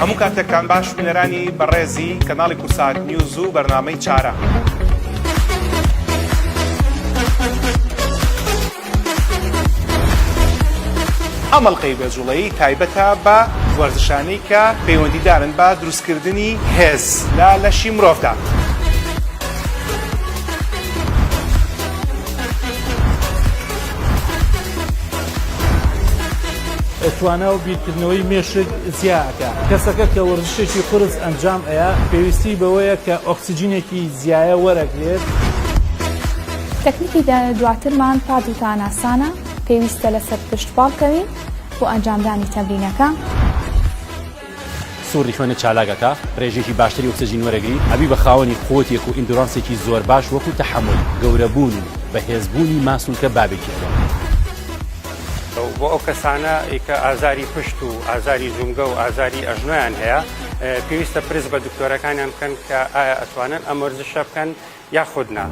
هەموو کاتێکتان باش بینەرانی بەڕێزی کەناڵی کورسات نیوز و بەرنامەی چارە. ئەم ئەلقەی بێجوڵەیی تایبەتە بە وەرزشانەی کە پەیوەندیدارن بە دروستکردنی هێز لە لەشی مرۆڤدا. توانە و بیرکردنەوەی مێشک زیاکە. کەسەکە کە وەرزشێکی قورس ئەنجام ئەیە پێویستی بەوەیە کە ئۆکسیجینێکی زیایە وەرەگرێت. تەکنیکی دواترمان پادوتان ئاسانە، پێویستە لەسەر پشت باڵکەوین بۆ ئەنجامدانی تەمرینەکە. سووڕی خوێنە چالاکەکە ڕێژێکی باشتری ئۆکسیجین وەرەگری ئەبی بە خاوەنی قوتێک و ئیندورانسێکی زۆر باش وەکو تەحمل، گەورەبوون و بەهێزبوونی ماسولکە بابێکیەوە. بۆ ئەو کەسانە کە ئازاری پشت و ئازاری زومگە و ئازاری ئەژنۆیان هەیە پێویستە پرس بە دکتۆرەکانیان بکەن کە ئایا ئەتوانن ئەم وەرزشە بکەن یاخود نا.